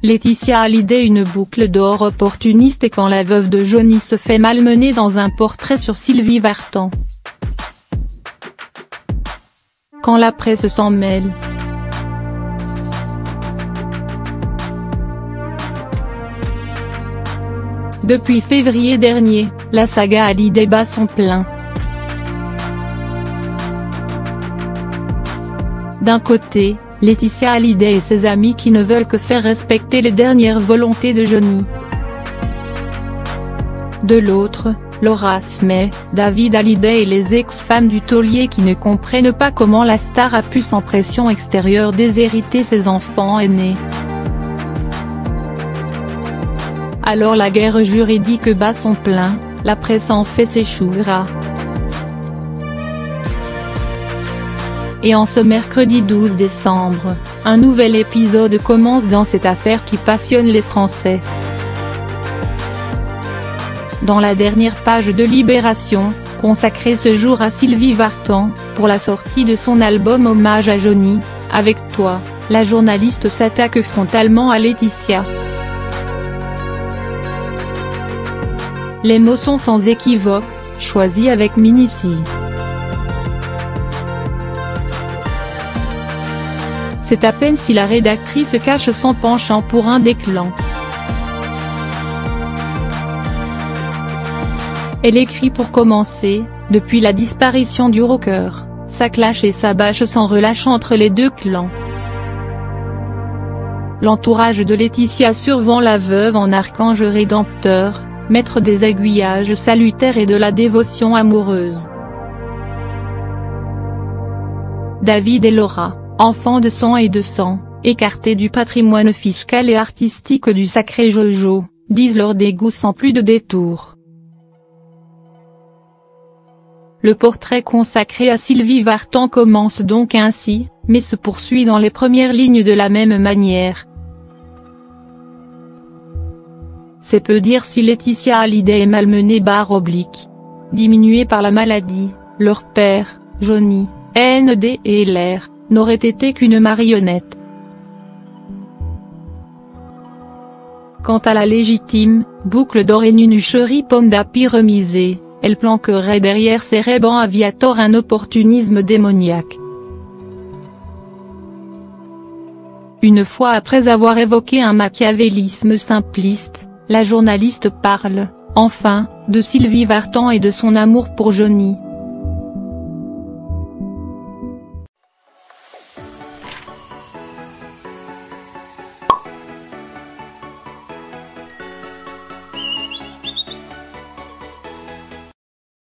Laetitia Hallyday une boucle d'or opportuniste et quand la veuve de Johnny se fait malmener dans un portrait sur Sylvie Vartan. Quand la presse s'en mêle. Depuis février dernier, la saga Hallyday bat son plein. D'un côté, Laetitia Hallyday et ses amis qui ne veulent que faire respecter les dernières volontés de Johnny. De l'autre, Laura Smay, David Hallyday et les ex-femmes du taulier qui ne comprennent pas comment la star a pu sans pression extérieure déshériter ses enfants aînés. Alors la guerre juridique bat son plein, la presse en fait ses choux gras. Et en ce mercredi 12 décembre, un nouvel épisode commence dans cette affaire qui passionne les Français. Dans la dernière page de Libération, consacrée ce jour à Sylvie Vartan, pour la sortie de son album Hommage à Johnny, Avec toi, la journaliste s'attaque frontalement à Laetitia. Les mots sont sans équivoque, choisis avec minutie. C'est à peine si la rédactrice cache son penchant pour un des clans. Elle écrit pour commencer, depuis la disparition du rocker, ça clash et ça bâche sans relâche entre les deux clans. L'entourage de Laetitia survend la veuve en archange rédempteur, maître des aiguillages salutaires et de la dévotion amoureuse. David et Laura, enfants de sang et de sang, écartés du patrimoine fiscal et artistique du sacré Jojo, disent leur dégoût sans plus de détour. Le portrait consacré à Sylvie Vartan commence donc ainsi, mais se poursuit dans les premières lignes de la même manière. C'est peu dire si Laetitia Hallyday est malmenée / diminuée par la maladie, leur père, Johnny, ND et LR, n'aurait été qu'une marionnette. Quant à la légitime, boucle d'or et nunucherie pomme d'api remisée, elle planquerait derrière ses rébans aviator un opportunisme démoniaque. Une fois après avoir évoqué un machiavélisme simpliste, la journaliste parle, enfin, de Sylvie Vartan et de son amour pour Johnny.